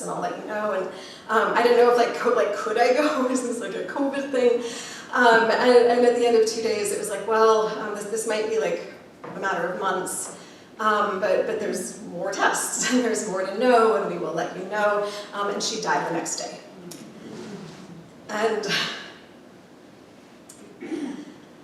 and I'll let you know. And I didn't know if could I go? Is this like a COVID thing? And at the end of 2 days, it was like, well, this might be like a matter of months, but there's more tests and there's more to know, and we will let you know. And she died the next day. And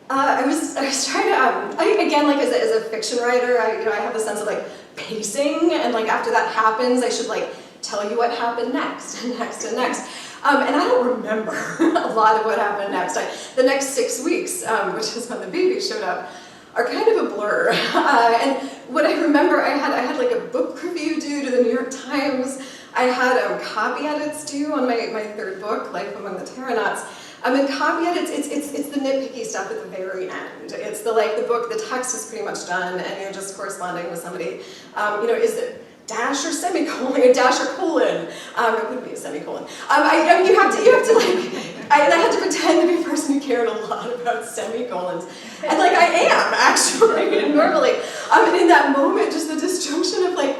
I was trying to, again, like as a fiction writer, I have the sense of like pacing, and like after that happens, I should like tell you what happened next and next and next. And I don't remember a lot of what happened next. The next 6 weeks, which is when the baby showed up, are kind of a blur. And what I remember, I had like a book review due to the New York Times. I had copy edits due on my third book, Life Among the Terranauts. And copy edits, it's the nitpicky stuff at the very end. It's the book, the text is pretty much done, and you're just corresponding with somebody. Is it dash or semicolon, or dash or colon? It would be a semicolon. You have to like, I had to pretend to be a person who cared a lot about semicolons. And like, I am, actually, normally. And in that moment, just the disjunction of like,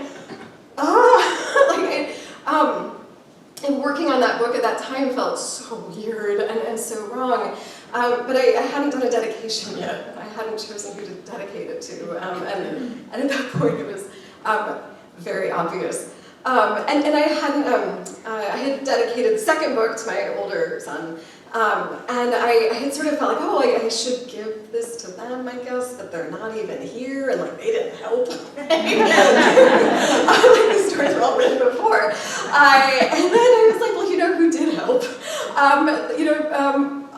and working on that book at that time felt so weird and so wrong. But I hadn't done a dedication yet. I hadn't chosen who to dedicate it to. And at that point, it was very obvious. And I had dedicated the second book to my older son. And I had sort of felt like, oh, I should give this to them, I guess, but they're not even here, and like they didn't help. Like the stories were all written before. And then I was like, well, you know who did help?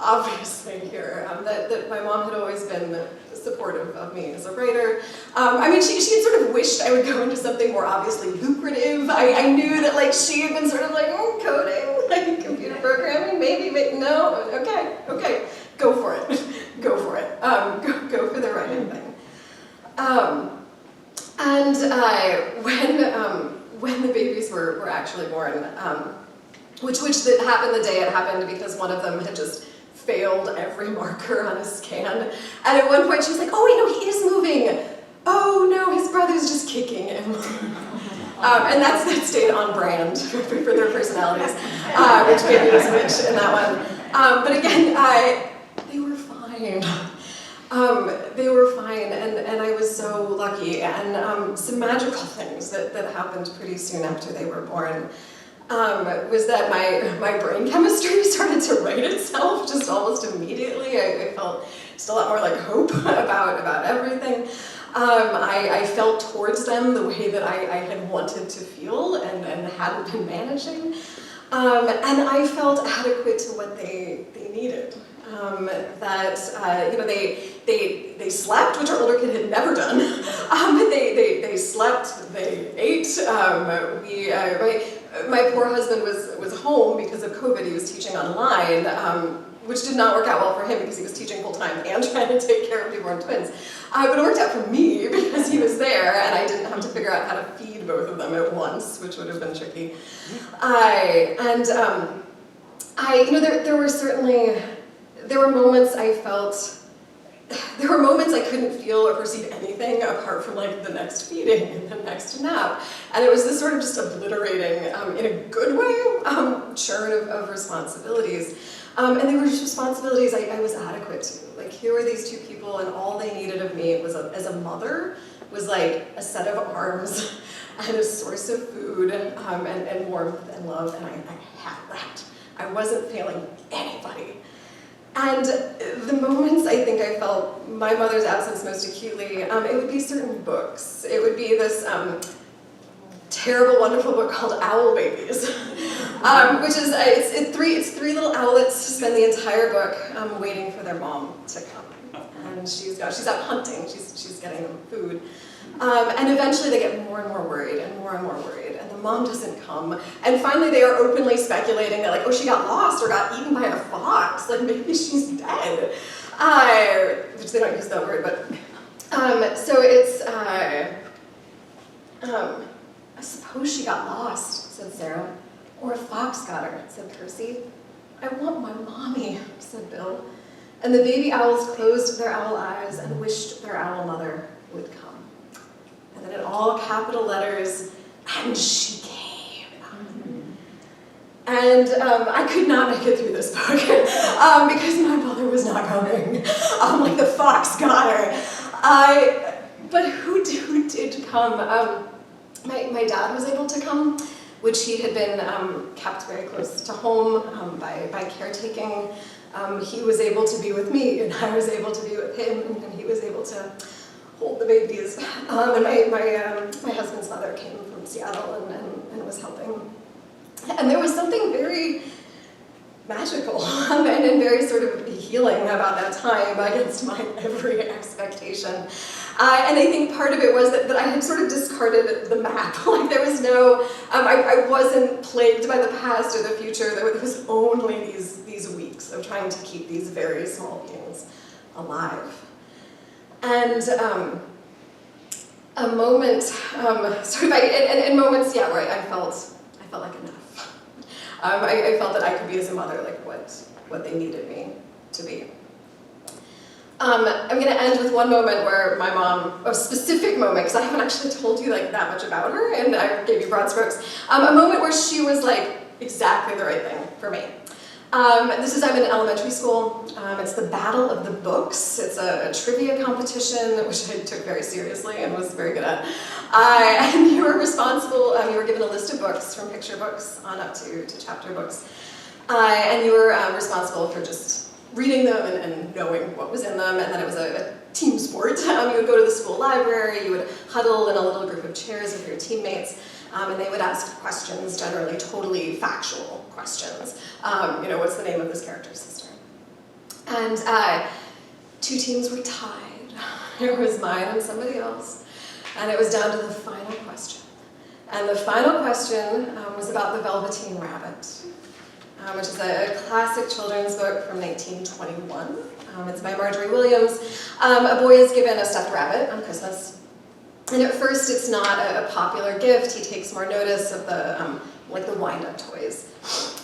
Obviously here, that my mom had always been supportive of me as a writer. She had sort of wished I would go into something more obviously lucrative. I knew that like she had been sort of like, coding, like computer programming, maybe, no, okay, go for it, go for it, go for the writing thing. When the babies were actually born, which happened the day it happened because one of them had just failed every marker on a scan. And at one point she was like, oh wait, no, he is moving. Oh no, his brother's just kicking him. And that stayed on brand for their personalities, which baby was which in that one. But again, they were fine. They were fine, and I was so lucky. And some magical things that happened pretty soon after they were born. Was that my brain chemistry started to right itself just almost immediately. I felt just a lot more like hope about everything. I felt towards them the way that I had wanted to feel and hadn't been managing. And I felt adequate to what they needed. They slept, which our older kid had never done. They slept, they ate. My poor husband was home because of COVID. He was teaching online, which did not work out well for him because he was teaching full-time and trying to take care of newborn twins. But it worked out for me because he was there and I didn't have to figure out how to feed both of them at once, which would have been tricky. There were moments I felt, there were moments I couldn't feel or perceive anything apart from like the next feeding and the next nap. And it was this sort of just obliterating, in a good way, churn of responsibilities. And they were just responsibilities I was adequate to. Like, here were these two people and all they needed of me was as a mother was like a set of arms and a source of food and warmth and love, and I had that. I wasn't failing anybody. And the moments I think I felt my mother's absence most acutely, it would be certain books. It would be this terrible, wonderful book called Owl Babies, which is, it's three little owlets spend the entire book waiting for their mom to come. And she's out hunting, she's getting them food. And eventually they get more and more worried and more worried, and the mom doesn't come. And finally they are openly speculating that like, oh, she got lost or got eaten by a fox, like maybe she's dead. Which they don't use that word, but, so it's, I suppose she got lost, said Sarah. Or a fox got her, said Percy. I want my mommy, said Bill. And the baby owls closed their owl eyes and wished their owl mother would come. And then in all capital letters, and she came. And I could not make it through this book because my mother was not coming. Like the fox got her. But who did come? My dad was able to come, which he had been kept very close to home by caretaking. He was able to be with me, and I was able to be with him, and he was able to hold the babies. And my husband's mother came from Seattle and was helping. And there was something very magical and very sort of healing about that time against my every expectation. And I think part of it was that I had sort of discarded the map. Like there was no, I wasn't plagued by the past or the future. There was only these weeks of trying to keep these very small beings alive. And a moment, in moments, yeah, where I felt like enough. I felt that I could be as a mother like what they needed me to be. I'm going to end with one moment where my mom, a specific moment, because I haven't actually told you like that much about her, and I gave you broad strokes. A moment where she was like exactly the right thing for me. I'm in elementary school. It's the Battle of the Books. It's a trivia competition, which I took very seriously and was very good at. And you were responsible, you were given a list of books, from picture books on up to chapter books. And you were responsible for just reading them and knowing what was in them, and then it was a team sport. You would go to the school library, you would huddle in a little group of chairs with your teammates, and they would ask questions, generally totally factual questions. What's the name of this character's sister? And two teams were tied. It was mine and somebody else, and it was down to the final question. And the final question was about the Velveteen Rabbit, which is a classic children's book from 1921. It's by Marjorie Williams. A boy is given a stuffed rabbit on Christmas. And at first it's not a popular gift. He takes more notice of the wind-up toys.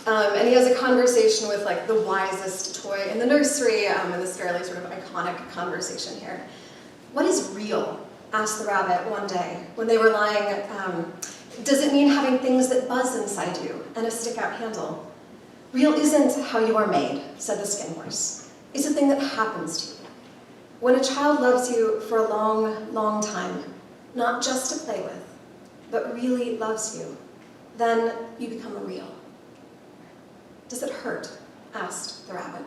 And he has a conversation with like the wisest toy in the nursery, in this fairly sort of iconic conversation here. "What is real?" asked the rabbit one day when they were lying. "Does it mean having things that buzz inside you and a stick-out handle?" "Real isn't how you are made," said the skin horse. "It's a thing that happens to you. When a child loves you for a long, long time, not just to play with, but really loves you, then you become real." "Does it hurt?" asked the rabbit.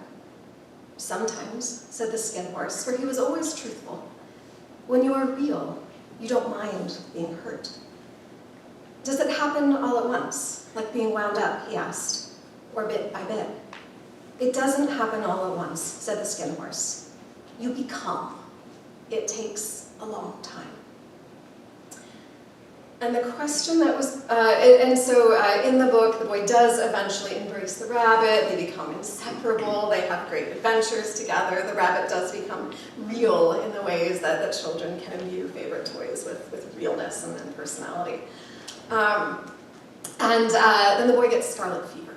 "Sometimes," said the skin horse, for he was always truthful. "When you are real, you don't mind being hurt." "Does it happen all at once, like being wound up?" he asked, "or bit by bit?" "It doesn't happen all at once," said the skin horse. "You become. It takes a long time." And the question that was, in the book, the boy does eventually embrace the rabbit. They become inseparable. They have great adventures together. The rabbit does become real in the ways that children can imbue favorite toys with realness and personality. Then the boy gets scarlet fever.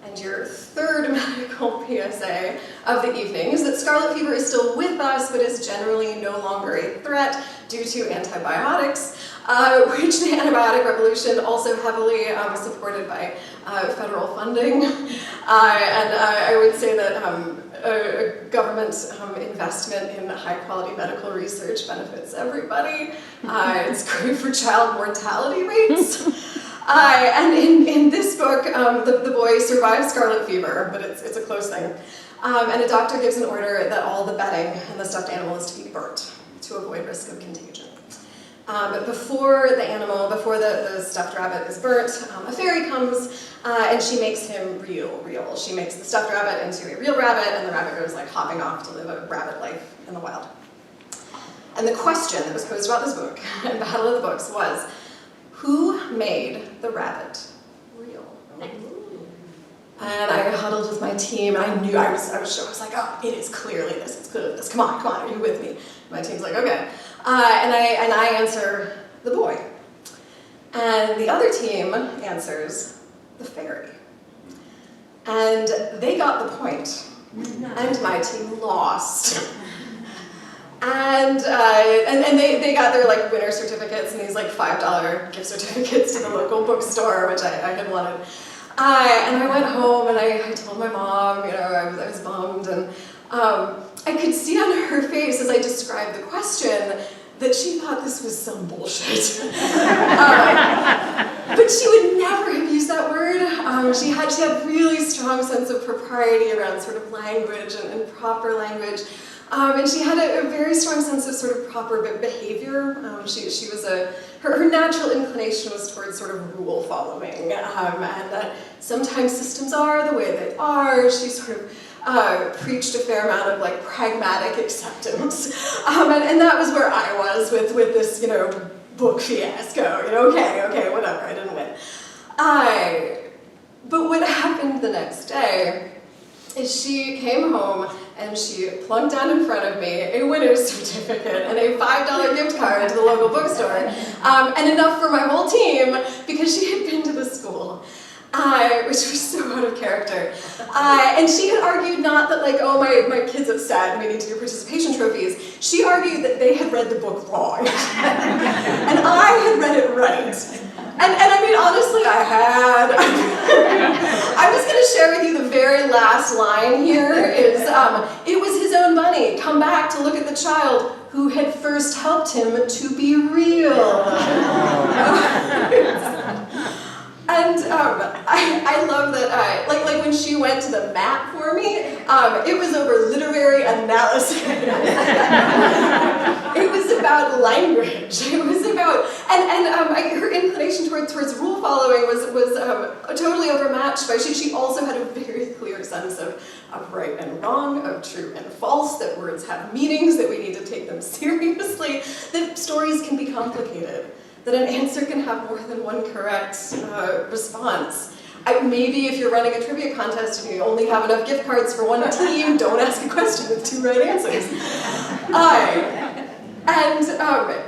And your third medical PSA of the evening is that scarlet fever is still with us, but is generally no longer a threat due to antibiotics, which the antibiotic revolution also heavily was supported by federal funding. I would say that a government investment in high-quality medical research benefits everybody. It's great for child mortality rates. And in this book, the boy survives scarlet fever, but it's a close thing. And a doctor gives an order that all the bedding and the stuffed animal is to be burnt to avoid risk of contagion. But before the stuffed rabbit is burnt, a fairy comes and she makes him real. She makes the stuffed rabbit into a real rabbit, and the rabbit goes like hopping off to live a rabbit life in the wild. And the question that was posed about this book in Battle of the Books was, who made the rabbit real? And I huddled with my team, and I knew I was sure. I was like, oh, it is clearly this. It's clearly this. Come on, are you with me? My team's like, okay. And I answer the boy. And the other team answers the fairy. And they got the point. And my team lost. And they got their like winner certificates and these like $5 gift certificates to the local bookstore, which I had wanted. And I went home and I told my mom, I was bummed, and I could see on her face as I described the question that she thought this was some bullshit. But she would never have used that word. She had really strong sense of propriety around sort of language and proper language. And she had a very strong sense of sort of proper behavior. She was her natural inclination was towards sort of rule following, and that sometimes systems are the way they are. She sort of preached a fair amount of like pragmatic acceptance, and that was where I was with this book fiasco. Okay, whatever. I didn't win. But what happened the next day is she came home and she plunked down in front of me a winner's certificate and a $5 gift card to the local bookstore, and enough for my whole team because she had been to the school. Which was so out of character. And she had argued not that like, oh, my kid's upset and we need to do participation trophies. She argued that they had read the book wrong. And I had read it right. And I mean, honestly, I had. I'm just going to share with you the very last line here is, it was his own money, come back to look at the child who had first helped him to be real. And I love that, like when she went to the mat for me, it was over literary analysis. It was about language. It was about, and her inclination towards rule following was totally overmatched by, she also had a very clear sense of right and wrong, of true and false, that words have meanings, that we need to take them seriously, that stories can be complicated, that an answer can have more than one correct response. Maybe if you're running a trivia contest and you only have enough gift cards for one team, don't ask a question with 2 right answers.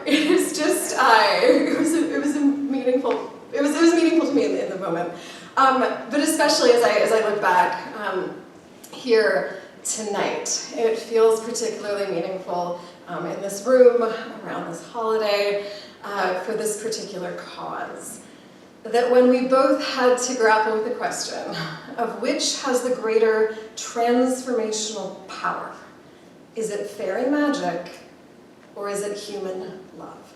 It is just, it was meaningful to me in the moment. But especially as I look back here tonight, it feels particularly meaningful in this room, around this holiday, for this particular cause. That when we both had to grapple with the question of which has the greater transformational power, is it fairy magic or is it human love?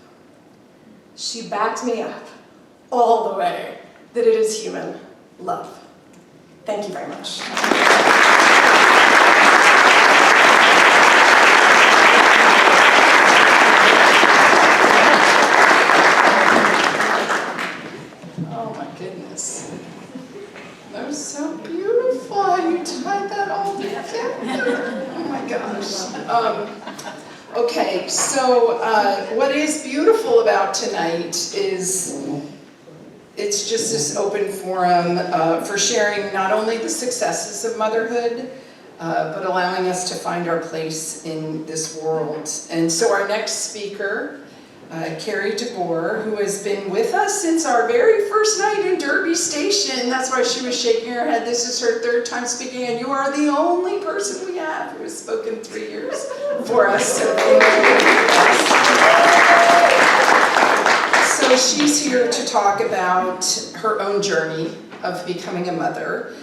She backed me up all the way that it is human love. Thank you very much. That was so beautiful. You tied that all together. Oh my gosh. Okay, so what is beautiful about tonight is it's just this open forum for sharing not only the successes of motherhood, but allowing us to find our place in this world. And so our next speaker, Carrie DeBoer, who has been with us since our very first night in Derby Station. That's why she was shaking her head. This is her 3rd time speaking, and you are the only person we have who has spoken 3 years for us. So thank you. So she's here to talk about her own journey of becoming a mother.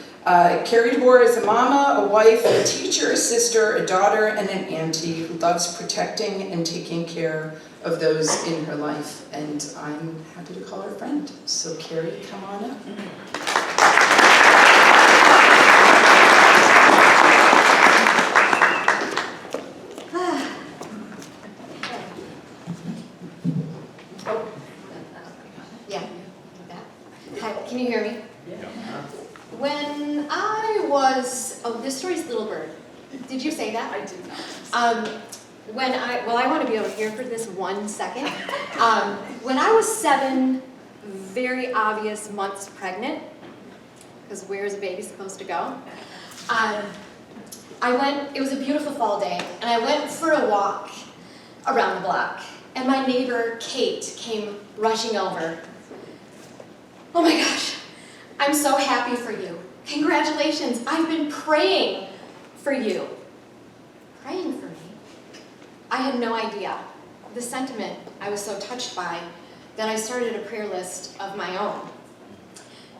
Carrie DeBoer is a mama, a wife, a teacher, a sister, a daughter, and an auntie who loves protecting and taking care of those in her life, and I'm happy to call her friend. So Carrie, come on up. Yeah. Hi, can you hear me? When I was, this story's Little Bird. Did you say that? I did not. I want to be over here for this 1 second. When I was 7 very obvious months pregnant, because where's a baby supposed to go? It was a beautiful fall day, and I went for a walk around the block, and my neighbor, Kate, came rushing over. Oh my gosh, I'm so happy for you. Congratulations, I've been praying for you. Praying for me? I had no idea. The sentiment I was so touched by that I started a prayer list of my own.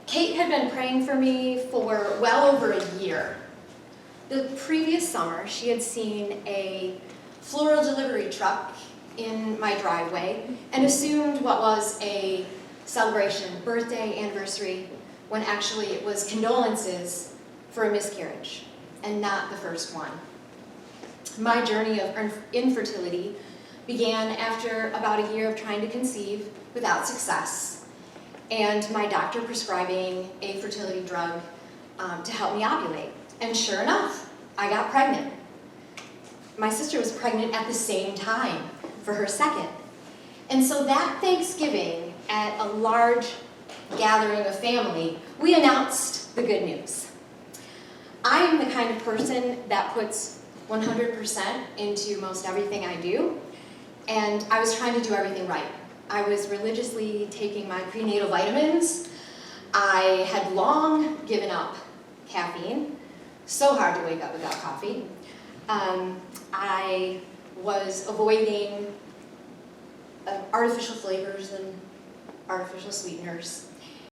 Kate had been praying for me for well over a year. The previous summer, she had seen a floral delivery truck in my driveway and assumed what was a celebration, birthday, anniversary, when actually it was condolences for a miscarriage, and not the first one. My journey of infertility began after about a year of trying to conceive without success, and my doctor prescribing a fertility drug to help me ovulate. And sure enough, I got pregnant. My sister was pregnant at the same time for her second. And so that Thanksgiving, at a large gathering of family, we announced the good news. I am the kind of person that puts 100% into most everything I do, and I was trying to do everything right. I was religiously taking my prenatal vitamins. I had long given up caffeine. So hard to wake up without coffee. I was avoiding artificial flavors and artificial sweeteners.